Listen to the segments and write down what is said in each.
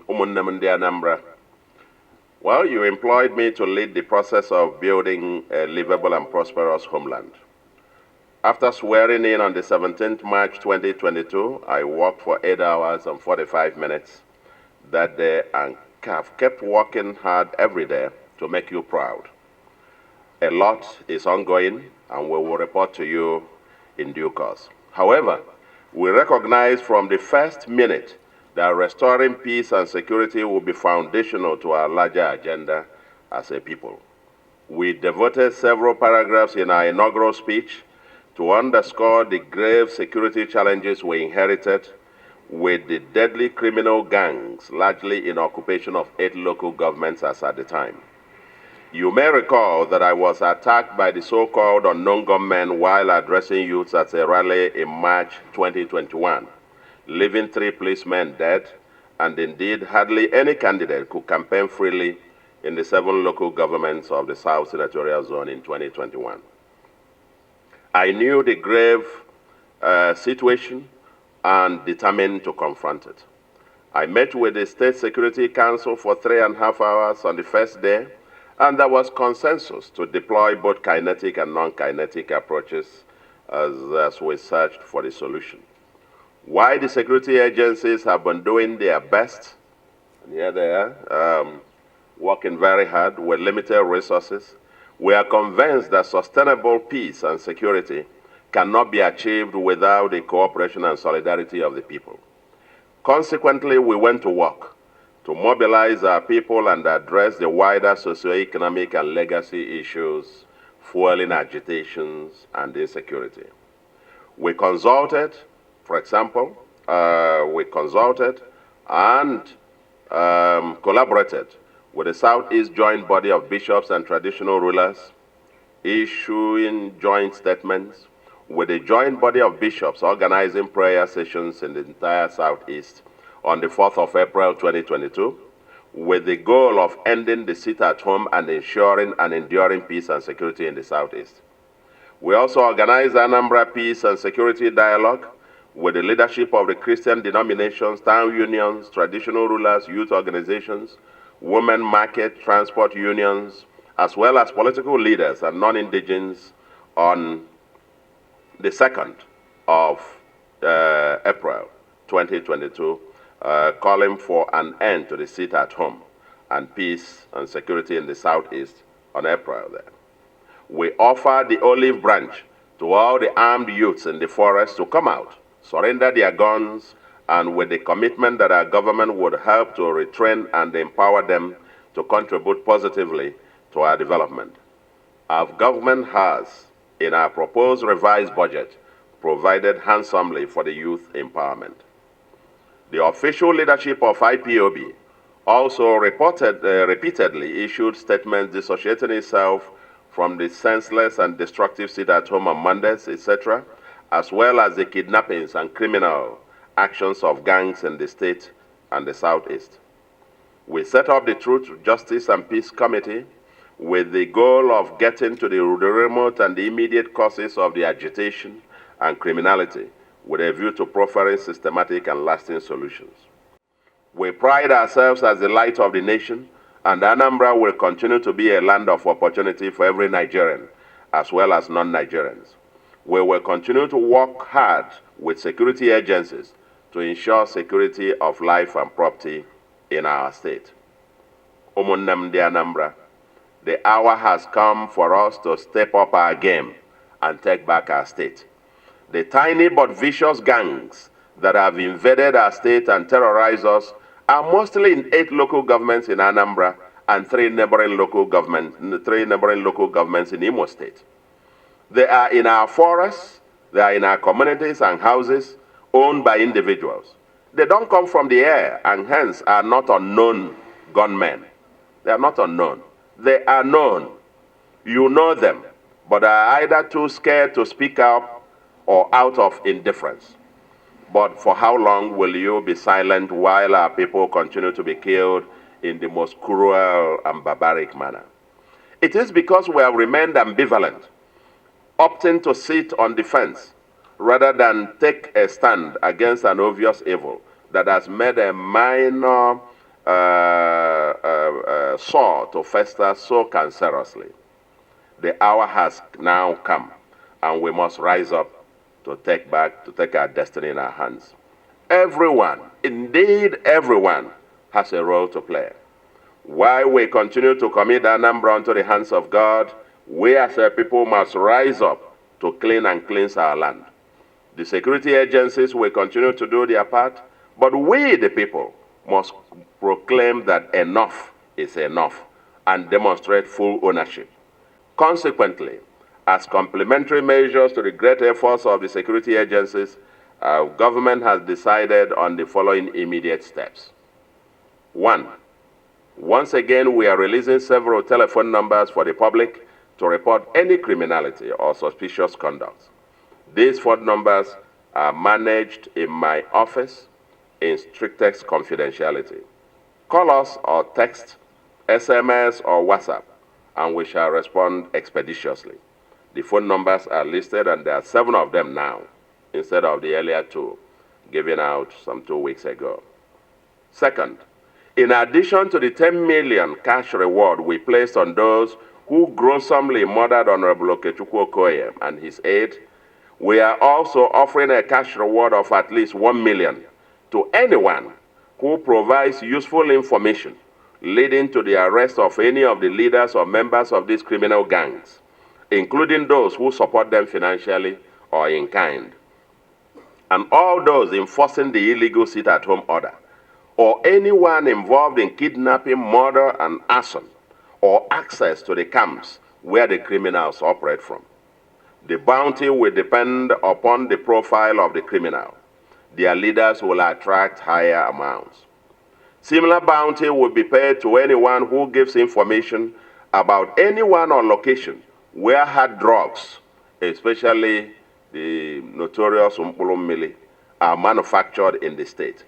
Umunnem Anambra. Well, you employed me to lead the process of building a livable and prosperous homeland. After swearing in on the 17th March 2022, I worked for 8 hours and 45 minutes that day and have kept working hard every day to make you proud. A lot is ongoing and we will report to you in due course. However, we recognize from the first minute that restoring peace and security will be foundational to our larger agenda as a people. We devoted several paragraphs in our inaugural speech to underscore the grave security challenges we inherited with the deadly criminal gangs largely in occupation of 8 local governments as at the time. You may recall that I was attacked by the so-called unknown gunmen while addressing youths at a rally in March 2021, leaving 3 policemen dead, and indeed hardly any candidate could campaign freely in the 7 local governments of the South Senatorial Zone in 2021. I knew the grave situation and determined to confront it. I met with the State Security Council for 3.5 hours on the first day, and there was consensus to deploy both kinetic and non-kinetic approaches as we searched for the solution. While the security agencies have been doing their best, and here they are, working very hard with limited resources, we are convinced that sustainable peace and security cannot be achieved without the cooperation and solidarity of the people. Consequently, we went to work to mobilize our people and address the wider socioeconomic and legacy issues, fueling agitations and insecurity. We consulted, for example, we consulted and collaborated with the Southeast Joint Body of Bishops and Traditional Rulers, issuing joint statements with the Joint Body of Bishops organizing prayer sessions in the entire Southeast on the 4th of April 2022, with the goal of ending the sit-at-home and ensuring an enduring peace and security in the Southeast. We also organized Anambra Peace and Security Dialogue with the leadership of the Christian denominations, town unions, traditional rulers, youth organizations, women market, transport unions, as well as political leaders and non-indigens on the 2nd of April 2022, calling for an end to the sit-at-home and peace and security in the Southeast on April there. We offer the olive branch to all the armed youths in the forest to come out, surrender their guns, and with the commitment that our government would help to retrain and empower them to contribute positively to our development. Our government has, in our proposed revised budget, provided handsomely for the youth empowerment. The official leadership of IPOB also repeatedly issued statements dissociating itself from the senseless and destructive sit-at-home on Mondays, etc., as well as the kidnappings and criminal actions of gangs in the state and the Southeast. We set up the Truth, Justice, and Peace Committee with the goal of getting to the remote and the immediate causes of the agitation and criminality with a view to proffering systematic and lasting solutions. We pride ourselves as the light of the nation, and Anambra will continue to be a land of opportunity for every Nigerian, as well as non-Nigerians. We will continue to work hard with security agencies to ensure security of life and property in our state. Umunnem Anambra, the hour has come for us to step up our game and take back our state. The tiny but vicious gangs that have invaded our state and terrorized us are mostly in 8 local governments in Anambra and 3 neighboring local governments in Imo State. They are in our forests, they are in our communities and houses owned by individuals. They don't come from the air and hence are not unknown gunmen. They are not unknown. They are known. You know them, but are either too scared to speak up or out of indifference. But for how long will you be silent while our people continue to be killed in the most cruel and barbaric manner? It is because we have remained ambivalent, opting to sit on the fence rather than take a stand against an obvious evil that has made a minor saw to fester so cancerously. The hour has now come, and we must rise up to take our destiny in our hands. Everyone, indeed everyone, has a role to play. While we continue to commit Anambra into the hands of God, we as a people must rise up to clean and cleanse our land. The security agencies will continue to do their part, but we, the people, must proclaim that enough is enough and demonstrate full ownership. Consequently, as complementary measures to the great efforts of the security agencies, our government has decided on the following immediate steps. 1. Once again, we are releasing several telephone numbers for the public to report any criminality or suspicious conduct. These phone numbers are managed in my office in strictest confidentiality. Call us or text, SMS or WhatsApp, and we shall respond expeditiously. The phone numbers are listed, and there are 7 of them now, instead of the earlier 2 given out some 2 weeks ago. Second, in addition to the 10 million cash reward we placed on those who gruesomely murdered Honorable Okechukwu Okoye and his aide, we are also offering a cash reward of at least 1 million to anyone who provides useful information leading to the arrest of any of the leaders or members of these criminal gangs, including those who support them financially or in kind, and all those enforcing the illegal sit-at-home order, or anyone involved in kidnapping, murder, and arson, or access to the camps where the criminals operate from. The bounty will depend upon the profile of the criminal. Their leaders will attract higher amounts. Similar bounty will be paid to anyone who gives information about anyone or location where hard drugs, especially the notorious Mili, are manufactured in the state.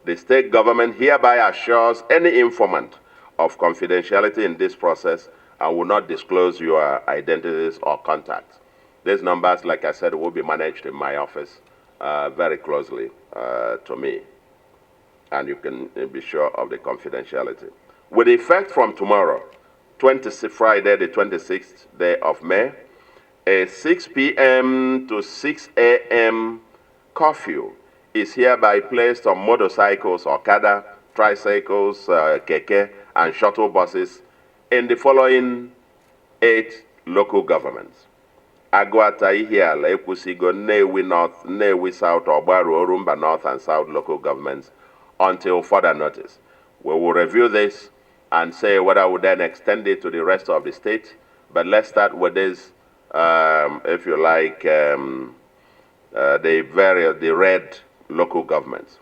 The state government hereby assures any informant of confidentiality in this process and will not disclose your identities or contacts. These numbers, like I said, will be managed in my office very closely to me, and you can be sure of the confidentiality. With effect from tomorrow, Friday, the 26th day of May, a 6 p.m. to 6 a.m. curfew is hereby placed on motorcycles, Okada, tricycles, keke, and shuttle buses in the following 8 local governments: Agwata, Ihiala, Ekwusigo, Nnewi North, Nnewi South, Ogbaru, Orumba North and South local governments until further notice. We will review this and say whether we then extend it to the rest of the state. But let's start with this, if you like, the red local governments.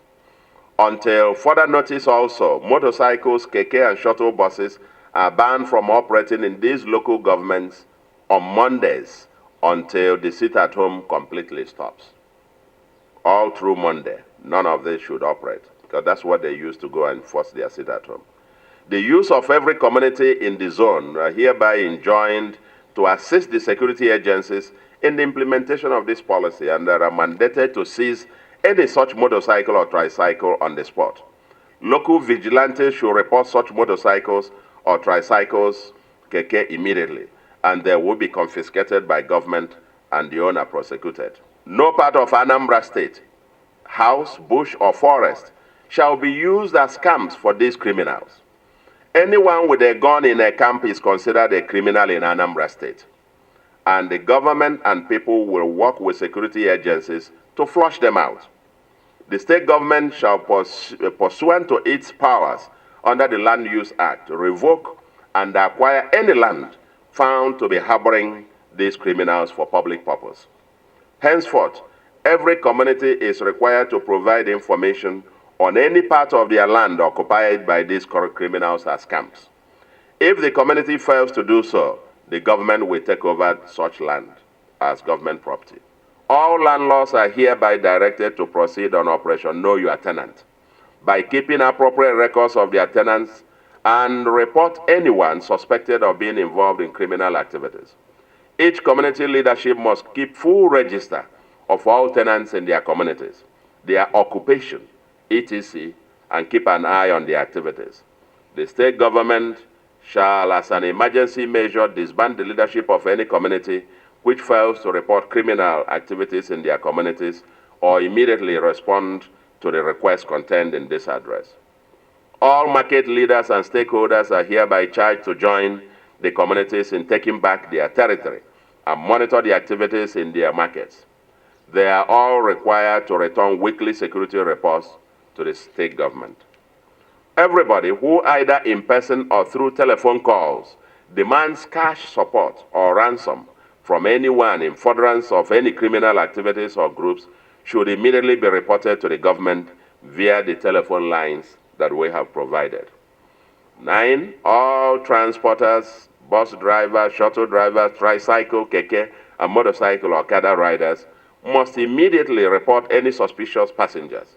Until further notice also, motorcycles, keke, and shuttle buses are banned from operating in these local governments on Mondays until the sit-at-home completely stops. All through Monday, none of this should operate, because that's what they use to go and force their sit-at-home. The use of every community in the zone are hereby enjoined to assist the security agencies in the implementation of this policy, and they are mandated to seize any such motorcycle or tricycle on the spot. Local vigilantes should report such motorcycles or tricycles, keke, immediately, and they will be confiscated by government and the owner prosecuted. No part of Anambra State, house, bush, or forest shall be used as camps for these criminals. Anyone with a gun in a camp is considered a criminal in Anambra State, and the government and people will work with security agencies to flush them out. The state government shall, pursuant to its powers under the Land Use Act, revoke and acquire any land found to be harboring these criminals for public purpose. Henceforth, every community is required to provide information on any part of their land occupied by these criminals as camps. If the community fails to do so, the government will take over such land as government property. All landlords are hereby directed to proceed on Operation Know Your Tenant by keeping appropriate records of their tenants and report anyone suspected of being involved in criminal activities. Each community leadership must keep full register of all tenants in their communities, their occupation, etc., and keep an eye on the activities. The state government shall, as an emergency measure, disband the leadership of any community which fails to report criminal activities in their communities or immediately respond to the request contained in this address. All market leaders and stakeholders are hereby charged to join the communities in taking back their territory and monitor the activities in their markets. They are all required to return weekly security reports to the state government. Everybody who either in person or through telephone calls demands cash support or ransom from anyone in furtherance of any criminal activities or groups should immediately be reported to the government via the telephone lines that we have provided. 9, all transporters, bus drivers, shuttle drivers, tricycle, keke, and motorcycle or Okada riders must immediately report any suspicious passengers.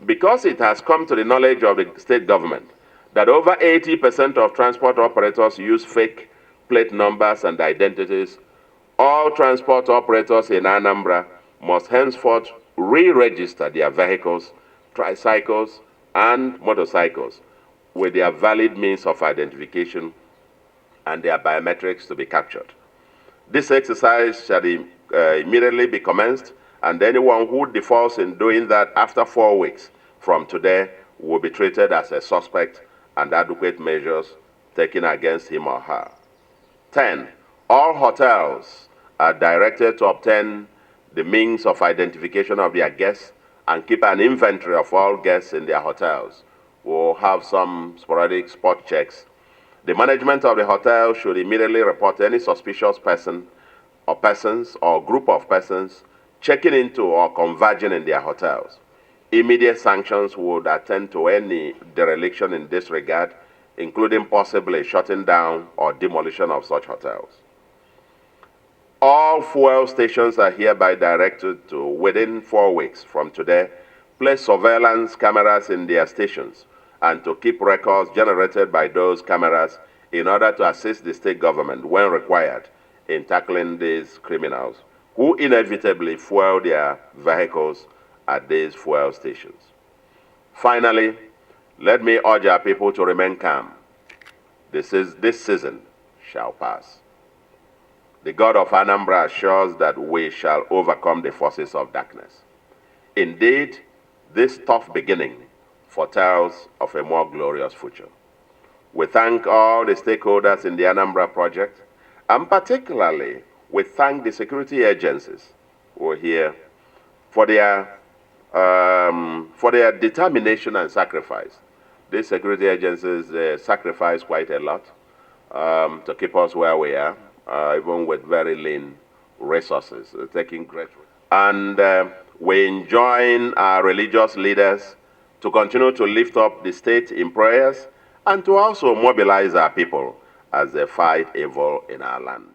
Because it has come to the knowledge of the state government that over 80% of transport operators use fake plate numbers and identities, all transport operators in Anambra must henceforth re-register their vehicles, tricycles, and motorcycles with their valid means of identification and their biometrics to be captured. This exercise shall immediately be commenced, and anyone who defaults in doing that after 4 weeks from today will be treated as a suspect and adequate measures taken against him or her. 10, all hotels are directed to obtain the means of identification of their guests and keep an inventory of all guests in their hotels. We'll have some sporadic spot checks. The management of the hotel should immediately report any suspicious person or persons or group of persons checking into or converging in their hotels. Immediate sanctions would attend to any dereliction in this regard, including possibly shutting down or demolition of such hotels. All fuel stations are hereby directed to, within 4 weeks from today, place surveillance cameras in their stations and to keep records generated by those cameras in order to assist the state government when required in tackling these criminals who inevitably fuel their vehicles at these fuel stations. Finally, let me urge our people to remain calm. This season shall pass. The God of Anambra assures that we shall overcome the forces of darkness. Indeed, this tough beginning foretells of a more glorious future. We thank all the stakeholders in the Anambra project, and particularly we thank the security agencies who are here for their determination and sacrifice. These security agencies sacrifice quite a lot to keep us where we are, even with very lean resources, taking great. And we enjoin our religious leaders to continue to lift up the state in prayers and to also mobilize our people as they fight evil in our land.